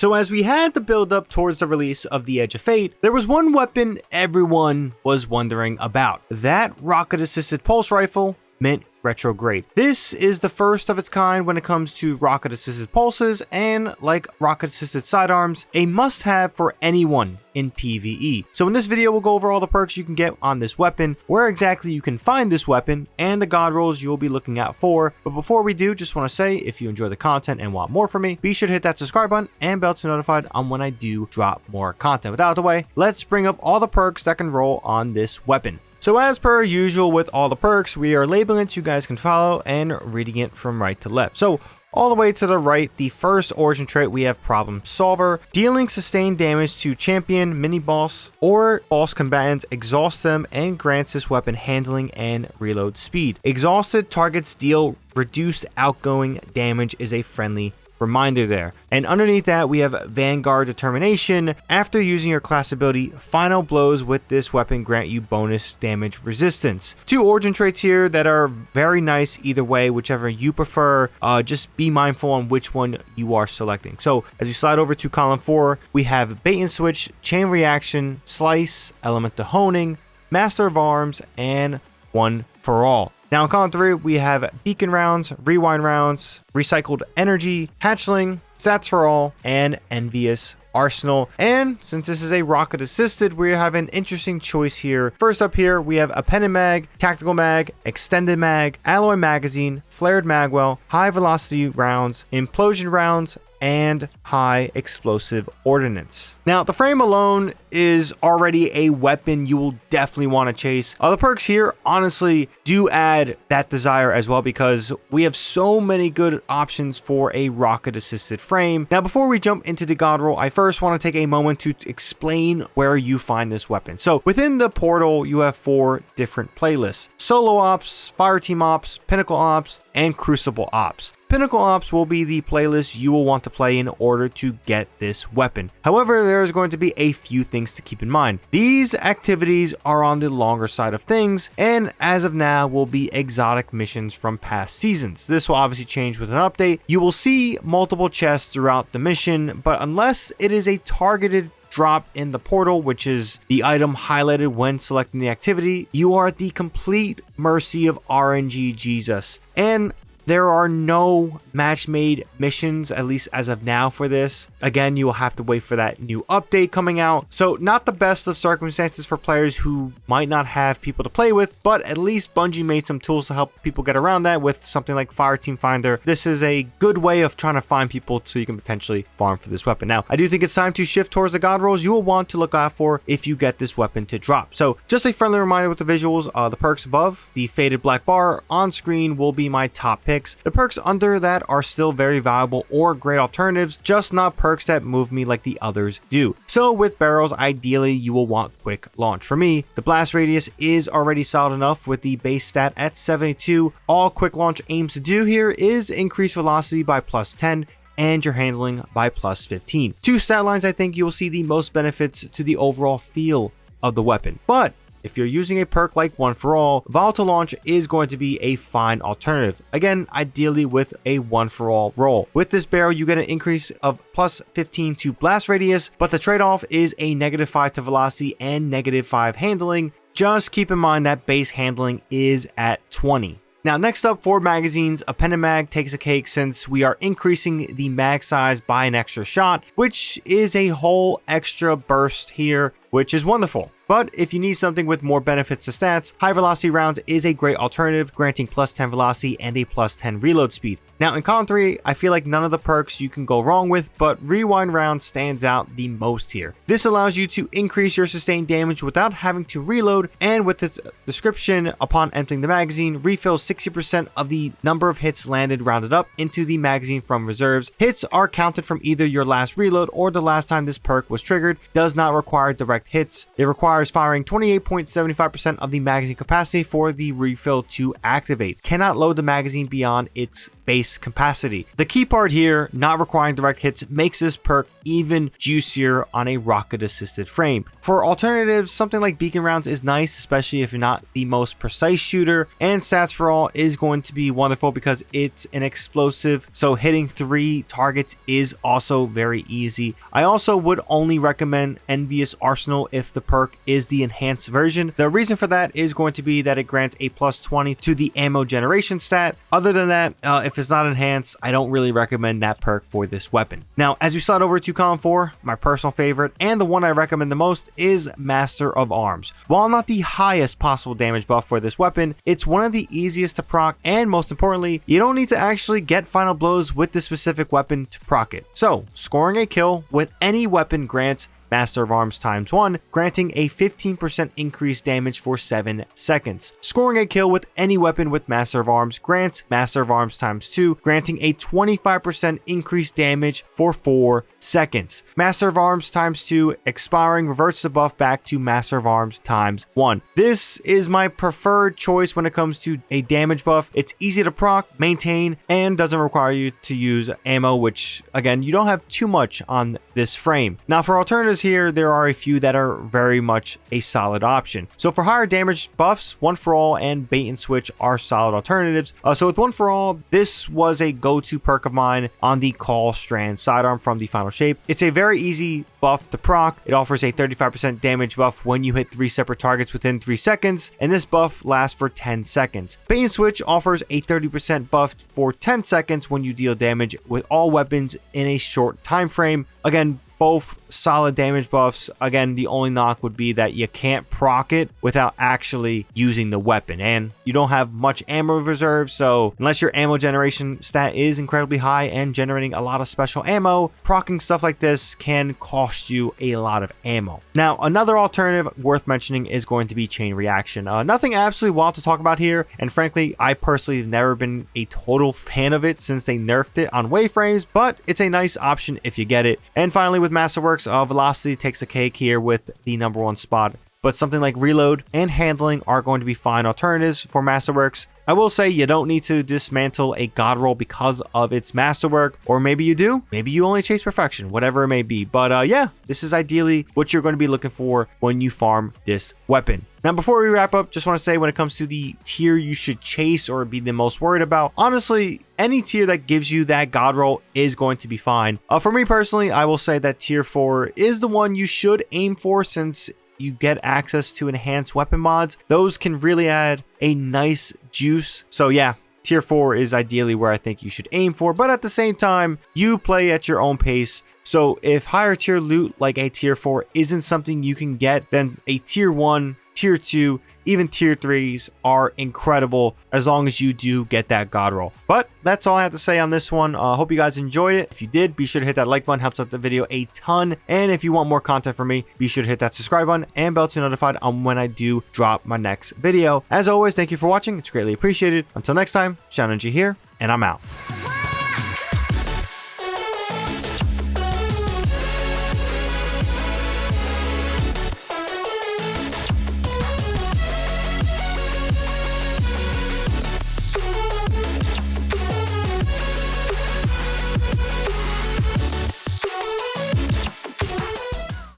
So as we had the build up towards the release of the Edge of Fate, there was one weapon everyone was wondering about. That Rocket Assisted Pulse Rifle, Mint Retrograde. This is the first of its kind when it comes to Rocket Assisted Pulses, and like Rocket Assisted Sidearms, a must-have for anyone in PvE. So in this video, we'll go over all the perks you can get on this weapon, where exactly you can find this weapon, and the god rolls you'll be looking out for. But before we do, just want to say, if you enjoy the content and want more from me, be sure to hit that subscribe button and bell to be notified on when I do drop more content. With that out of the way, let's bring up all the perks that can roll on this weapon. So as per usual with all the perks, we are labeling it so you guys can follow and reading it from right to left. So all the way to the right, the first origin trait, we have Problem Solver, dealing sustained damage to champion, mini boss, or boss combatants, exhaust them, and grants this weapon handling and reload speed. Exhausted targets deal reduced outgoing damage is a friendly reminder there. And underneath that, we have Vanguard Determination. After using your class ability, final blows with this weapon grant you bonus damage resistance. Two origin traits here that are very nice either way, whichever you prefer. Just be mindful on which one you are selecting. So as you slide over to column 4, we have Bait and Switch, Chain Reaction, Slice, Element to Honing, Master of Arms, and One for All. Now in column 3, we have Beacon Rounds, Rewind Rounds, Recycled Energy, Hatchling, Stats for All, and Envious Arsenal. And since this is a Rocket Assisted, we have an interesting choice here. First up here, we have Appended Mag, Tactical Mag, Extended Mag, Alloy Magazine, Flared Magwell, High Velocity Rounds, Implosion Rounds, and High Explosive Ordnance. Now, the frame alone is already a weapon you will definitely want to chase. The perks here honestly do add that desire as well, because we have so many good options for a Rocket Assisted frame. Now, before we jump into the god roll, I first want to take a moment to explain where you find this weapon. So within the portal, you have 4 different playlists: Solo Ops, Fireteam Ops, Pinnacle Ops, and Crucible Ops. Pinnacle Ops will be the playlist you will want to play in order to get this weapon. However, there's going to be a few things to keep in mind. These activities are on the longer side of things, and as of now will be exotic missions from past seasons. This will obviously change with an update. You will see multiple chests throughout the mission, but unless it is a targeted drop in the portal, which is the item highlighted when selecting the activity, you are at the complete mercy of RNG Jesus. And there are no match-made missions, at least as of now for this. Again, you will have to wait for that new update coming out. So not the best of circumstances for players who might not have people to play with, but at least Bungie made some tools to help people get around that with something like Fireteam Finder. This is a good way of trying to find people so you can potentially farm for this weapon. Now, I do think it's time to shift towards the god rolls you will want to look out for if you get this weapon to drop. So just a friendly reminder with the visuals, the perks above, the faded black bar on screen will be my top pick. The perks under that are still very valuable or great alternatives, just not perks that move me like the others do. So with barrels, ideally you will want quick launch. For me, the blast radius is already solid enough with the base stat at 72. All quick launch aims to do here is increase velocity by +10 and your handling by +15. Two stat lines I think you will see the most benefits to the overall feel of the weapon. But if you're using a perk like One for All, Volatile Launch is going to be a fine alternative. Again, ideally with a One for All roll. With this barrel, you get an increase of +15 to blast radius, but the trade-off is a -5 to velocity and -5 handling. Just keep in mind that base handling is at 20. Now, next up for magazines, Appended Mag takes a cake since we are increasing the mag size by an extra shot, which is a whole extra burst here, which is wonderful. But if you need something with more benefits to stats, High Velocity Rounds is a great alternative, granting +10 velocity and a +10 reload speed. Now in column 3, I feel like none of the perks you can go wrong with, but Rewind Round stands out the most here. This allows you to increase your sustained damage without having to reload, and with its description, upon emptying the magazine, refills 60% of the number of hits landed rounded up into the magazine from reserves. Hits are counted from either your last reload or the last time this perk was triggered. Does not require direct hits. It requires firing 28.75% of the magazine capacity for the refill to activate. Cannot load the magazine beyond its base capacity. The key part here, not requiring direct hits, makes this perk even juicier on a rocket assisted frame. For alternatives, something like beacon rounds is nice, especially if you're not the most precise shooter, and stats for all is going to be wonderful because it's an explosive, so hitting 3 targets is also very easy. I also would only recommend Envious Arsenal if the perk is the enhanced version. The reason for that is going to be that it grants a plus 20 to the ammo generation stat. Other than that, if it's not enhanced, I don't really recommend that perk for this weapon. Now, as we slide over to column 4, my personal favorite and the one I recommend the most is Master of Arms. While not the highest possible damage buff for this weapon, it's one of the easiest to proc, and most importantly, you don't need to actually get final blows with this specific weapon to proc it. So, scoring a kill with any weapon grants Master of Arms times 1, granting a 15% increased damage for 7 seconds. Scoring a kill with any weapon with Master of Arms grants Master of Arms times 2, granting a 25% increased damage for 4 seconds. Master of Arms times 2 expiring reverts the buff back to Master of Arms times 1. This is my preferred choice when it comes to a damage buff. It's easy to proc, maintain, and doesn't require you to use ammo, which again, you don't have too much on this frame. Now for alternatives here, there are a few that are very much a solid option. So for higher damage buffs, One for All and Bait and Switch are solid alternatives. So with One for All, this was a go-to perk of mine on the Call Strand sidearm from the Final Shape. It's a very easy buff to proc. It offers a 35% damage buff when you hit 3 separate targets within 3 seconds, and this buff lasts for 10 seconds. Bait and Switch offers a 30% buff for 10 seconds when you deal damage with all weapons in a short time frame. Again, both solid damage buffs. Again, the only knock would be that you can't proc it without actually using the weapon, and you don't have much ammo reserve, so unless your ammo generation stat is incredibly high and generating a lot of special ammo, proccing stuff like this can cost you a lot of ammo. Now, another alternative worth mentioning is going to be Chain Reaction. Nothing absolutely wild to talk about here, and frankly, I personally have never been a total fan of it since they nerfed it on wayframes, but it's a nice option if you get it. And finally, with Masterworks, Velocity takes the cake here with the #1 spot, but something like Reload and Handling are going to be fine alternatives for Masterworks. I will say you don't need to dismantle a god roll because of its masterwork, or maybe you do, maybe you only chase perfection, whatever it may be. But yeah, this is ideally what you're going to be looking for when you farm this weapon. Now, before we wrap up, just want to say when it comes to the tier you should chase or be the most worried about, honestly, any tier that gives you that god roll is going to be fine. For me personally, I will say that tier 4 is the one you should aim for since you get access to enhanced weapon mods. Those can really add a nice juice. So yeah, tier 4 is ideally where I think you should aim for, but at the same time, you play at your own pace. So if higher tier loot like a tier 4 isn't something you can get, then a tier 1, tier 2, even tier 3s are incredible as long as you do get that god roll. But that's all I have to say on this one. Hope you guys enjoyed it. If you did, be sure to hit that like button, helps out the video a ton. And if you want more content from me, be sure to hit that subscribe button and bell to be notified on when I do drop my next video. As always, thank you for watching. It's greatly appreciated. Until next time, ShadowNinja here, and I'm out.